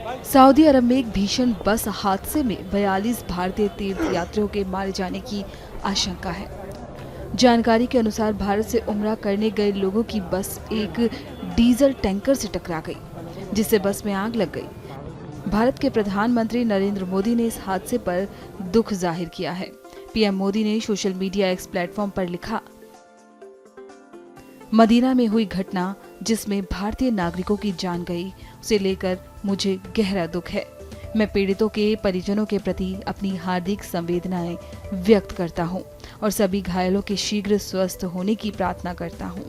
Saudi अरब में एक भीषण बस हादसे में 42 भारतीय तीर्थ यात्रियों के मारे जाने की आशंका है। जानकारी के अनुसार भारत से उम्रा करने गए लोगों की बस एक डीजल टैंकर से टकरा गई, जिससे बस में आग लग गई। भारत के प्रधानमंत्री नरेंद्र मोदी ने इस हादसे पर दुख जाहिर किया है। पीएम मोदी ने सोशल मीडिया एक्स प्लेटफॉर्म पर लिखा, मदीना में हुई घटना जिसमें भारतीय नागरिकों की जान गई, उसे लेकर मुझे गहरा दुख है। मैं पीड़ितों के परिजनों के प्रति अपनी हार्दिक संवेदनाएं व्यक्त करता हूं और सभी घायलों के शीघ्र स्वस्थ होने की प्रार्थना करता हूं।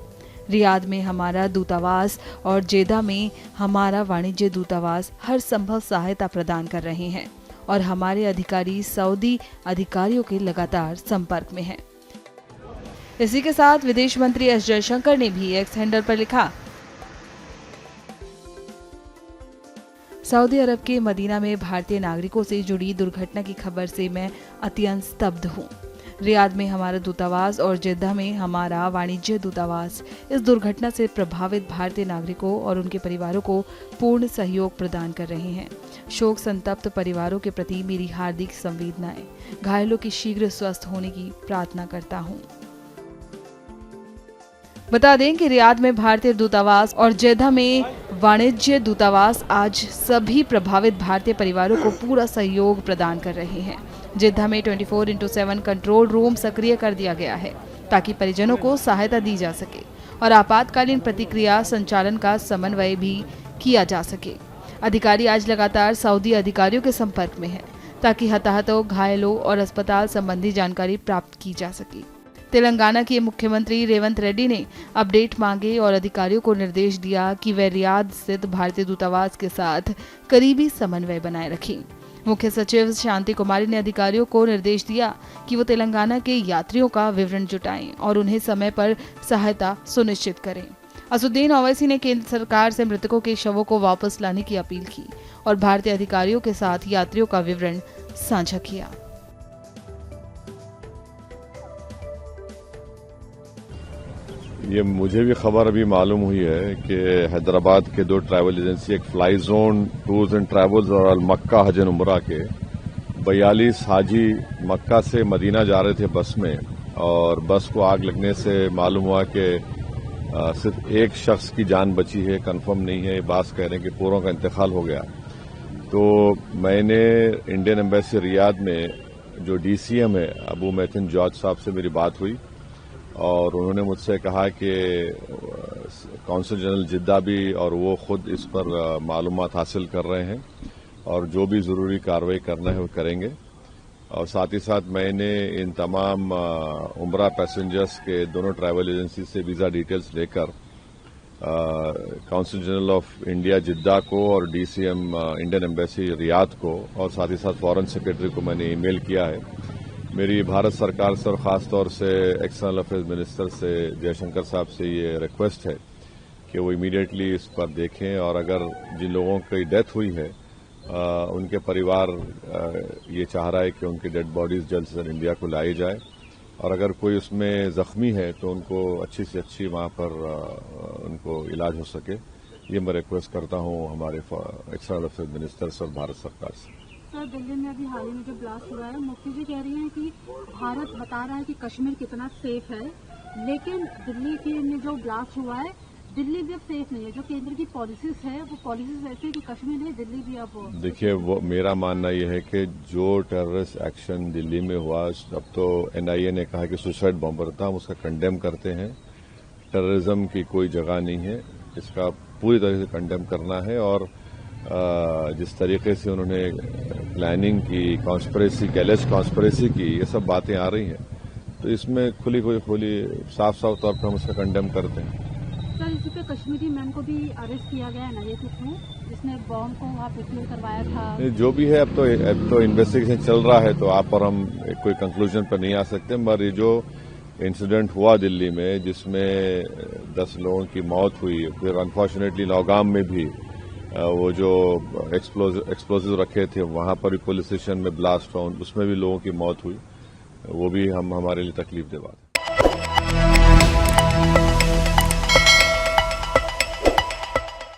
रियाद में हमारा दूतावास और जेदा में हमारा वाणिज्य दूतावास हर संभव सहायता प्रदान कर रहे हैं और हमारे अधिकारी सऊदी अधिकारियों के लगातार संपर्क में हैं। इसी के साथ विदेश मंत्री एस जयशंकर ने भी एक्स हैंडल पर लिखा, सऊदी अरब के मदीना में भारतीय नागरिकों से जुड़ी दुर्घटना की खबर से मैं अत्यंत स्तब्ध हूँ। रियाद में हमारा दूतावास और जेद्दा में हमारा वाणिज्य दूतावास इस दुर्घटना से प्रभावित भारतीय नागरिकों और उनके परिवारों को पूर्ण सहयोग प्रदान कर रहे हैं। शोक संतप्त परिवारों के प्रति मेरी हार्दिक संवेदनाएं, घायलों की शीघ्र स्वस्थ होने की प्रार्थना करता हूँ। बता दें कि रियाद में भारतीय दूतावास और जेदा में वाणिज्य दूतावास आज सभी प्रभावित भारतीय परिवारों को पूरा सहयोग प्रदान कर रहे हैं। जेदा में 24/7 कंट्रोल रूम सक्रिय कर दिया गया है ताकि परिजनों को सहायता दी जा सके और आपातकालीन प्रतिक्रिया संचालन का समन्वय भी किया जा सके। अधिकारी आज लगातार सऊदी अधिकारियों के संपर्क में हैं ताकि हताहतों, घायलों और अस्पताल संबंधी जानकारी प्राप्त की जा सके। तेलंगाना के मुख्यमंत्री रेवंत रेड्डी ने अपडेट मांगे और अधिकारियों को निर्देश दिया कि वे रियाद स्थित भारतीय दूतावास के साथ करीबी समन्वय बनाए रखें। मुख्य सचिव शांति कुमारी ने अधिकारियों को निर्देश दिया कि वो तेलंगाना के यात्रियों का विवरण जुटाएं और उन्हें समय पर सहायता सुनिश्चित करें। असुद्दीन ओवैसी ने केंद्र सरकार से मृतकों के शवों को वापस लाने की अपील की और भारतीय अधिकारियों के साथ यात्रियों का विवरण साझा किया। ये मुझे भी खबर अभी मालूम हुई है कि हैदराबाद के 2 ट्रैवल एजेंसी, एक fly zone tours and travels और अल मक्का हज एंड उमरा के 42 हाजी मक्का से मदीना जा रहे थे बस में, और बस को आग लगने से मालूम हुआ कि सिर्फ एक शख्स की जान बची है। कंफर्म नहीं है, बात कह रहे हैं कि पूरों का इंतकाल हो गया। तो मैंने इंडियन एम्बेसी रियाद में जो डीसीएम है अबू मैथिन जॉर्ज साहब से मेरी बात हुई और उन्होंने मुझसे कहा कि कौंसल जनरल जिद्दा भी और वो खुद इस पर मालूमात हासिल कर रहे हैं और जो भी ज़रूरी कार्रवाई करना है वो करेंगे। और साथ ही साथ मैंने इन तमाम उम्रा पैसेंजर्स के दोनों ट्रैवल एजेंसी से वीज़ा डिटेल्स लेकर कौंसल जनरल ऑफ इंडिया जिद्दा को और डीसीएम इंडियन एम्बेसी रियाद को और साथ ही साथ फॉरेन सेक्रेटरी को मैंने ईमेल किया है। मेरी भारत सरकार से और ख़ास तौर से एक्सटर्नल अफेयर्स मिनिस्टर से जयशंकर साहब से ये रिक्वेस्ट है कि वो इमीडिएटली इस पर देखें और अगर जिन लोगों की डेथ हुई है उनके परिवार ये चाह रहा है कि उनकी डेड बॉडीज जल्द से जल्द इंडिया को लाई जाए और अगर कोई उसमें ज़ख्मी है तो उनको अच्छी से अच्छी वहाँ पर उनको इलाज हो सके। ये मैं रिक्वेस्ट करता हूँ हमारे एक्सटर्नल अफेयर्स मिनिस्टर से और भारत सरकार से। सर, दिल्ली में अभी हाल ही में जो ब्लास्ट हुआ है, मुफ्ती जी कह रही हैं कि भारत बता रहा है कि कश्मीर कितना सेफ है, लेकिन दिल्ली के में जो ब्लास्ट हुआ है दिल्ली भी अब सेफ नहीं है। जो केंद्र की पॉलिसीज है वो पॉलिसीज ऐसी है कि कश्मीर नहीं, दिल्ली भी अब देखिए, वो मेरा मानना यह है कि जो टेररिस्ट एक्शन दिल्ली में हुआ, अब तो एनआईए ने कहा कि सुसाइड बॉम्बर था, हम उसका कंडेम करते हैं। टेररिज्म की कोई जगह नहीं है, इसका पूरी तरह से कंडेम करना है। और जिस तरीके से उन्होंने प्लानिंग की, कॉन्स्पिरेसी, कैलेस कॉन्स्पिरेसी की, ये सब बातें आ रही हैं, तो इसमें खुली साफ साफ तौर पर हम उसका कंडेम करते हैं। सर, इसी पे कश्मीरी मैन को भी अरेस्ट किया गया है एनआईए के थ्रू, जिसने बॉम्ब को वहाँ प्रोक्योर करवाया था। जो भी है, अब तो इन्वेस्टिगेशन चल रहा है, तो आप पर हम कोई कंक्लूजन पर नहीं आ सकते। मगर ये जो इंसिडेंट हुआ दिल्ली में जिसमें 10 लोगों की मौत हुई, फिर अनफॉर्चुनेटली नौगाम में भी वो जो एक्सप्लोजिव रखे थे वहां पर भी पुलिस स्टेशन में ब्लास्ट हुआ, उसमें भी लोगों की मौत हुई, वो भी हमारे लिए तकलीफ दे बात है।